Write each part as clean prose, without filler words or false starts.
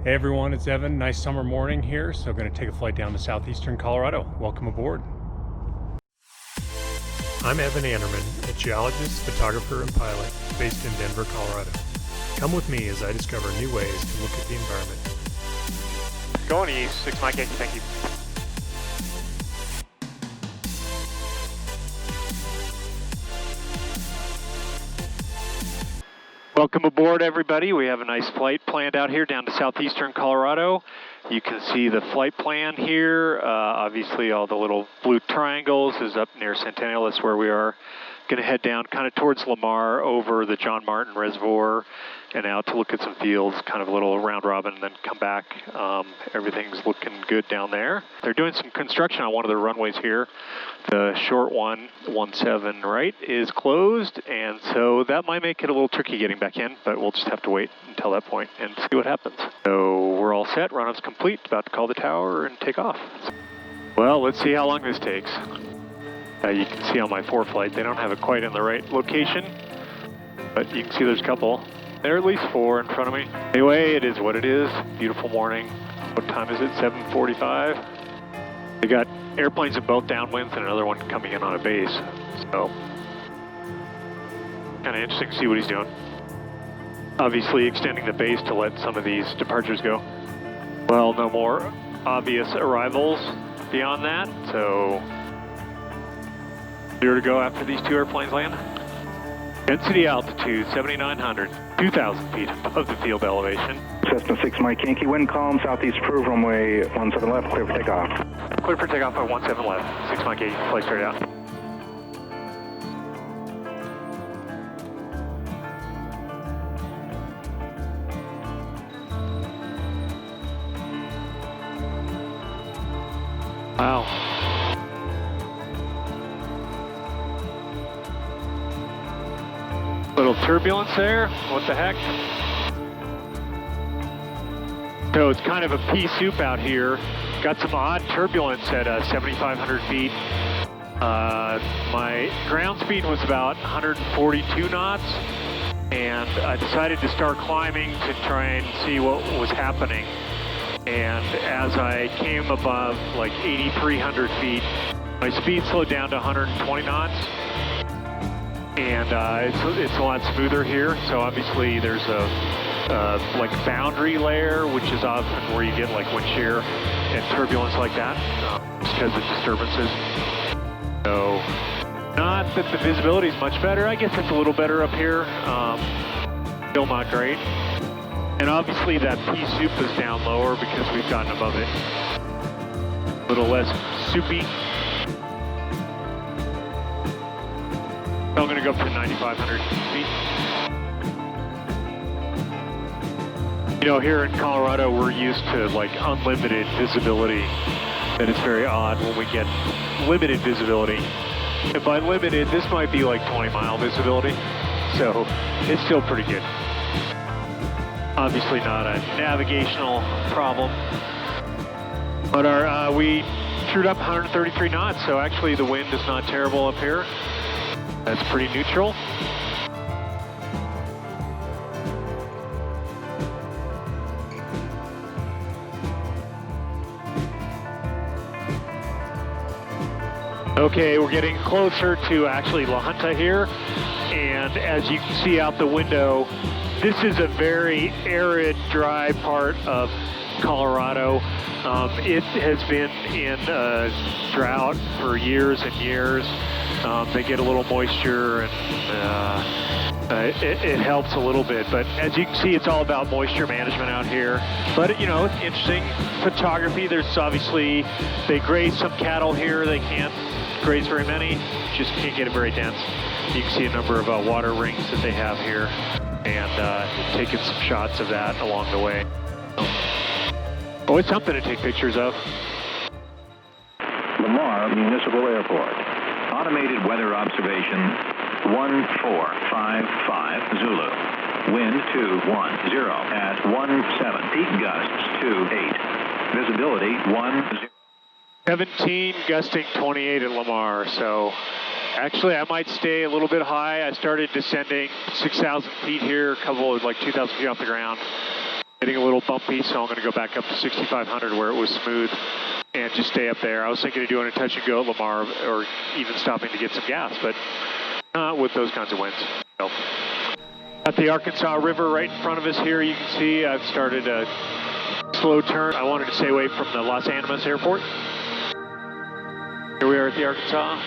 Hey everyone, it's Evan. Nice summer morning here, so going to take a flight down to Southeastern Colorado. Welcome aboard. I'm Evan Anderman, a geologist, photographer, and pilot based in Denver, Colorado. Come with me as I discover new ways to look at the environment. Going east, 6 Mike Yankee, thank you. Welcome aboard, everybody. We have a nice flight planned out here down to Southeastern Colorado. You can see the flight plan here. Obviously, all the little blue triangles is up near Centennial. That's where we are. Going to head down kind of towards Lamar over the John Martin Reservoir and out to look at some fields, kind of a little round robin, and then come back. Everything's looking good down there. They're doing some construction on one of the runways here. The short one, 17 right, is closed, and so that might make it a little tricky getting back in, but we'll just have to wait until that point and see what happens. So we're all set, run-up's complete, about to call the tower and take off. Well, let's see how long this takes. You can see on my ForeFlight, they don't have it quite in the right location, but you can see there's a couple. There are at least 4 in front of me. Anyway, it is what it is. Beautiful morning. What time is it? 7:45. They got airplanes in both downwinds and another one coming in on a base. So, kind of interesting to see what he's doing. Obviously extending the base to let some of these departures go. Well, no more obvious arrivals beyond that, so 0 to go after these 2 airplanes land. Density altitude 7,900, 2,000 feet above the field elevation. Cessna 6 Mike Yankee, wind calm, southeast approved, runway 17 left, clear for takeoff. Clear for takeoff at 17 left, 6 Mike Yankee, flight straight out. Wow. Little turbulence there, what the heck? So it's kind of a pea soup out here. Got some odd turbulence at 7,500 feet. My ground speed was about 142 knots, and I decided to start climbing to try and see what was happening. And as I came above like 8,300 feet, my speed slowed down to 120 knots. And it's a lot smoother here, so obviously there's a like boundary layer, which is often where you get like wind shear and turbulence like that, just because of disturbances. So, not that the visibility is much better. I guess it's a little better up here. Still not great. And obviously that pea soup is down lower because we've gotten above it. A little less soupy. I'm going to go up to 9,500 feet. You know, here in Colorado, we're used to like unlimited visibility, and it's very odd when we get limited visibility. And by limited, this might be like 20-mile visibility, so it's still pretty good. Obviously not a navigational problem, but we trued up 133 knots, so actually the wind is not terrible up here. That's pretty neutral. Okay, we're getting closer to actually La Junta here, and as you can see out the window, this is a very arid, dry part of Colorado. It has been in a drought for years and years. They get a little moisture, and it helps a little bit. But as you can see, it's all about moisture management out here. But, you know, it's interesting photography. There's obviously, they graze some cattle here. They can't graze very many, just can't get it very dense. You can see a number of water rings that they have here, and taking some shots of that along the way. Always something to take pictures of. Lamar Municipal Airport. Automated weather observation 1455 Zulu. Wind 210 at 17. Peak gusts 28. Visibility 10. 17, gusting 28 at Lamar. So actually I might stay a little bit high. I started descending 6,000 feet here, a couple of like 2,000 feet off the ground. Getting a little bumpy, so I'm going to go back up to 6,500 where it was smooth and just stay up there. I was thinking of doing a touch and go at Lamar or even stopping to get some gas, but not with those kinds of winds. So, at the Arkansas River right in front of us here, you can see I've started a slow turn. I wanted to stay away from the Los Angeles Airport. Here we are at the Arkansas.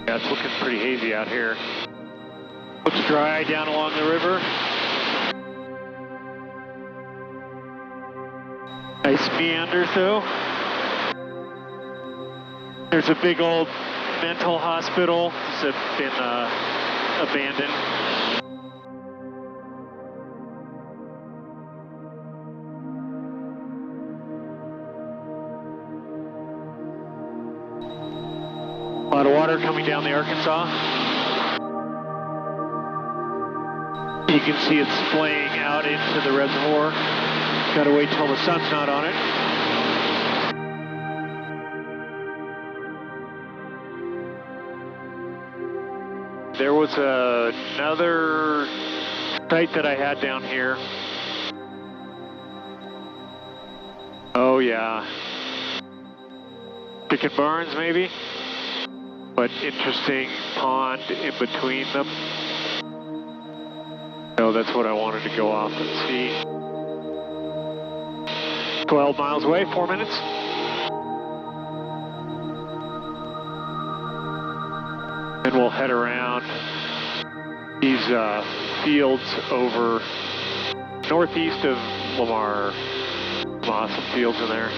Yeah, it's looking pretty hazy out here. Looks dry down along the river. Nice meanders though. There's a big old mental hospital that's been abandoned. A lot of water coming down the Arkansas. You can see it splaying out into the reservoir. Gotta wait till the sun's not on it. There was another site that I had down here. Oh yeah. Chicken barns maybe? But interesting pond in between them. No, that's what I wanted to go off and see. 12 miles away, 4 minutes. Then we'll head around these fields over northeast of Lamar. Some awesome fields in there.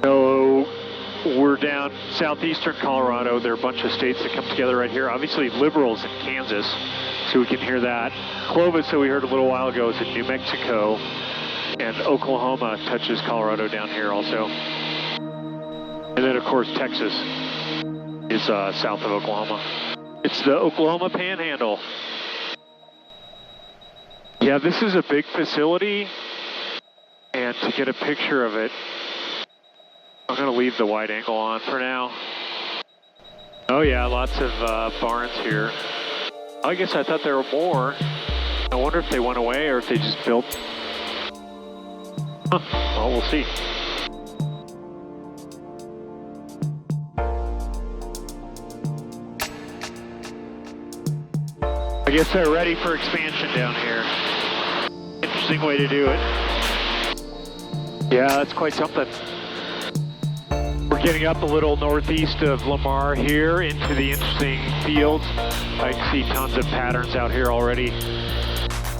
So we're down southeastern Colorado. There are a bunch of states that come together right here. Obviously liberals in Kansas, so we can hear that. Clovis, that we heard a little while ago, is in New Mexico, and Oklahoma touches Colorado down here also. And then, of course, Texas is south of Oklahoma. It's the Oklahoma Panhandle. Yeah, this is a big facility, and to get a picture of it, I'm going to leave the wide angle on for now. Oh yeah, lots of barns here. I guess I thought there were more. I wonder if they went away or if they just built. Huh. Well, we'll see. I guess they're ready for expansion down here. Interesting way to do it. Yeah, that's quite something. We're getting up a little northeast of Lamar here into the interesting fields. I can see tons of patterns out here already,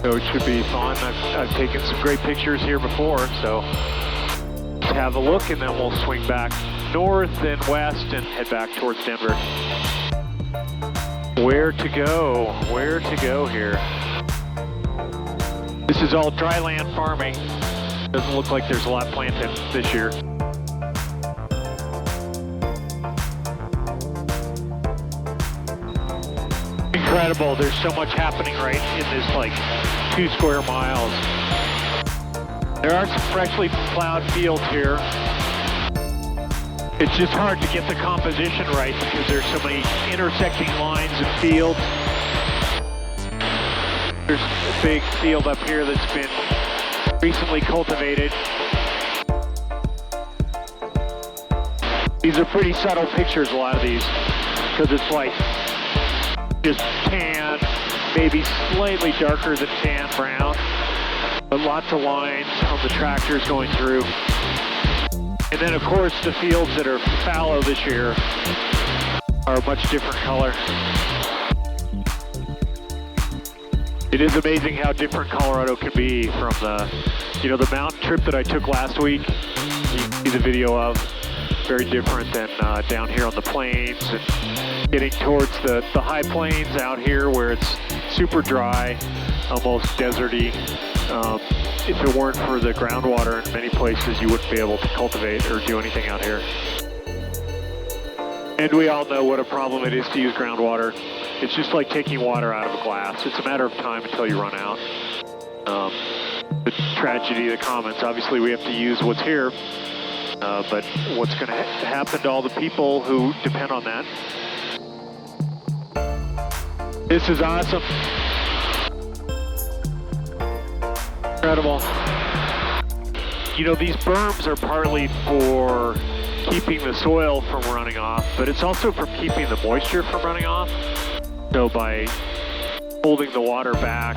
so it should be fun. I've taken some great pictures here before, so let's have a look and then we'll swing back north and west and head back towards Denver. Where to go? Where to go here? This is all dry land farming. Doesn't look like there's a lot planted this year. Incredible, there's so much happening right in this like 2 square miles. There are some freshly plowed fields here. It's just hard to get the composition right because there's so many intersecting lines and fields. There's a big field up here that's been recently cultivated. These are pretty subtle pictures, a lot of these, because it's like just tan, maybe slightly darker than tan brown, but lots of lines on the tractors going through. And then, of course, the fields that are fallow this year are a much different color. It is amazing how different Colorado can be from the mountain trip that I took last week. You can see the video of. Very different than down here on the plains and getting towards the high plains out here where it's super dry, almost deserty. If it weren't for the groundwater in many places, you wouldn't be able to cultivate or do anything out here. And we all know what a problem it is to use groundwater. It's just like taking water out of a glass. It's a matter of time until you run out. The tragedy of the commons, obviously we have to use what's here. But what's going to happen to all the people who depend on that? This is awesome. incredible. You know, these berms are partly for keeping the soil from running off, but it's also for keeping the moisture from running off. So by holding the water back,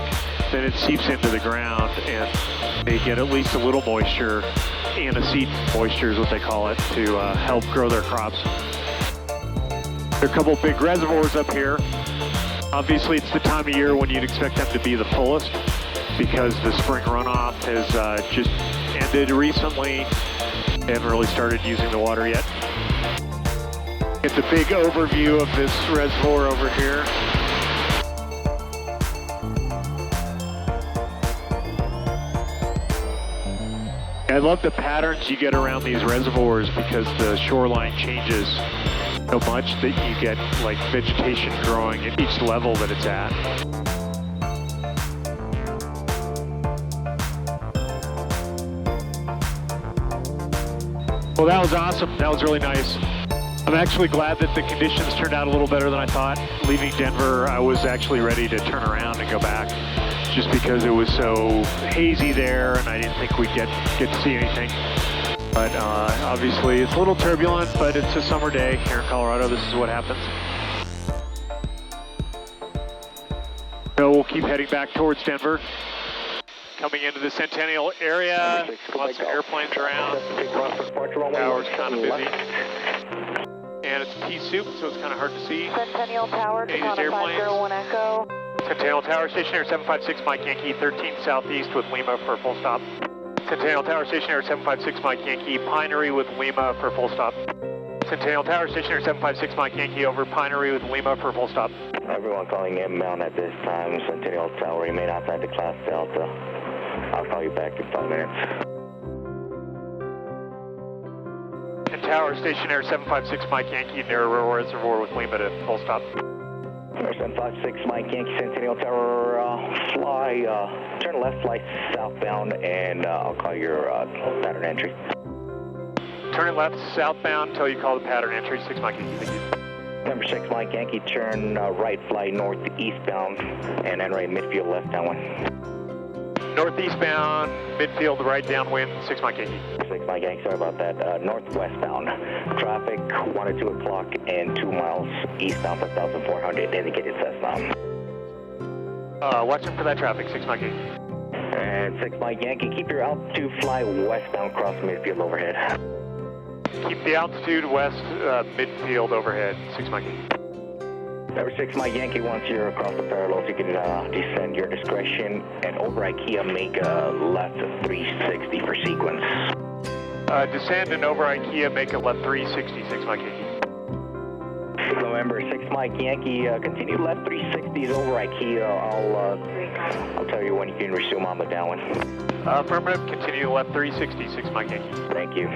then it seeps into the ground and they get at least a little moisture, antecedent moisture is what they call it, to help grow their crops. There are a couple big reservoirs up here. Obviously, it's the time of year when you'd expect them to be the fullest because the spring runoff has just ended recently. They haven't really started using the water yet. Get the big overview of this reservoir over here. I love the patterns you get around these reservoirs because the shoreline changes so much that you get like vegetation growing at each level that it's at. Well, that was awesome. That was really nice. I'm actually glad that the conditions turned out a little better than I thought. Leaving Denver, I was actually ready to turn around and go back just because it was so hazy there and I didn't think we'd get to see anything. But obviously it's a little turbulent, but it's a summer day here in Colorado. This is what happens. So we'll keep heading back towards Denver. Coming into the Centennial area, lots of airplanes around. Tower's kind of busy. And it's pea soup, so it's kind of hard to see. Centennial Tower, Dakota 501 Echo. Centennial Tower, Stationary 756, Mike Yankee, 13 Southeast with Lima for full stop. Centennial Tower, Stationary 756, Mike Yankee, Pinery with Lima for full stop. Centennial Tower, Stationary 756, Mike Yankee, over Pinery with Lima for full stop. Everyone calling inbound at this time. Centennial Tower, remain outside the class Delta. I'll call you back in 5 minutes. Tower, Stationary 756, Mike Yankee, near Reservoir with Lima to full stop. 756, Mike Yankee, Centennial Tower, turn left, fly southbound, and I'll call your pattern entry. Turn left southbound until you call the pattern entry, 6 Mike Yankee, thank you. Number 6, Mike Yankee, turn right, fly northeastbound, and then right midfield left downwind. Northeastbound, midfield right downwind, 6 Mike Yankee. 6 Mike Yankee, sorry about that. Northwestbound, traffic 1 to 2 o'clock and 2 miles eastbound 5,400, indicated Cessna. Watching for that traffic, 6 Mike Yankee. And 6 Mike Yankee, keep your altitude, fly westbound, cross midfield overhead. Keep the altitude west, midfield overhead, 6 Mike Yankee. Number 6 Mike Yankee, once you're across the parallels, you can descend your discretion and over IKEA make a left 360 for sequence. Descend and over IKEA, make a left 360, 6 Mike Yankee. Remember, 6 Mike Yankee, continue left 360s over IKEA. I'll tell you when you can resume on the downwind. Affirmative, continue left 360, 6 Mike Yankee. Thank you.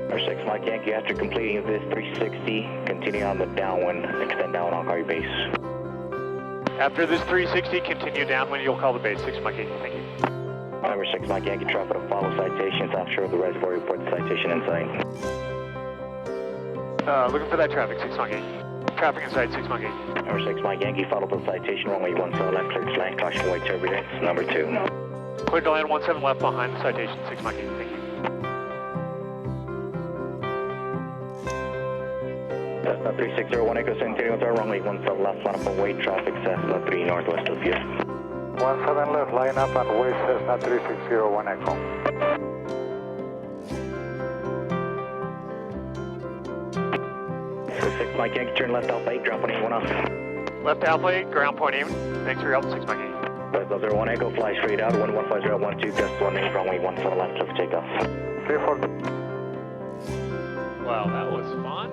Number 6 Mike Yankee, after completing this 360, continue on the downwind, extend down, I'll call your base. After this 360, continue downwind, you'll call the base, 6 Mike Yankee, thank you. Number 6 Mike Yankee, traffic to follow citations offshore of the reservoir, report the citation in sight. Looking for that traffic, 6 Mike Yankee. Traffic in sight, 6 Mike Yankee. Number 6 Mike Yankee, follow the citation, runway 17 left, clear to land, caution white turbulence, number 2. Clear to land 17 left behind the citation, 6 Mike Yankee, thank you. Cessna 3601 Echo Centennial Tower, runway 17 left, line up on way traffic, Cessna 3 northwest of you. 17 left, line up on way Cessna 3601 Echo. So 6 Mike Yankee, turn left Alpha 8, ground point 81 off. Left Alpha 8, ground point even. Thanks for your help, 6 Mike Yankee. Cessna 01 Echo, fly straight out, 115012, gust 18, runway 17 left, clear for takeoff. Clear for... Wow, that was fun.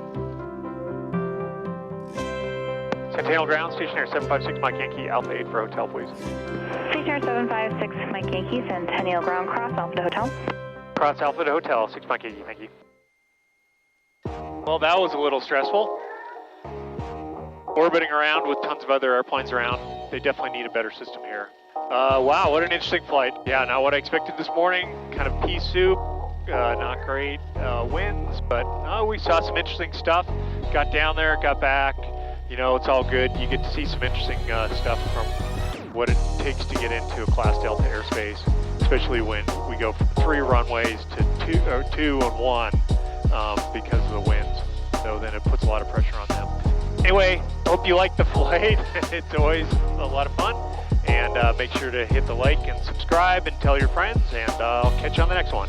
Centennial ground, stationary 756 Mike Yankee, Alpha 8 for hotel, please. Stationary 756 Mike Yankee, Centennial ground, cross Alpha to hotel. Cross Alpha to hotel, 6 Mike Yankee, thank you. Well, that was a little stressful. Orbiting around with tons of other airplanes around. They definitely need a better system here. Wow, what an interesting flight. Yeah, not what I expected this morning. Kind of pea soup, not great winds, but we saw some interesting stuff. Got down there, got back. You know, it's all good. You get to see some interesting stuff from what it takes to get into a Class Delta airspace, especially when we go from 3 runways to 2 and 1 because of the winds. So then it puts a lot of pressure on them. Anyway, hope you like the flight. It's always a lot of fun. And make sure to hit the like and subscribe and tell your friends, and I'll catch you on the next one.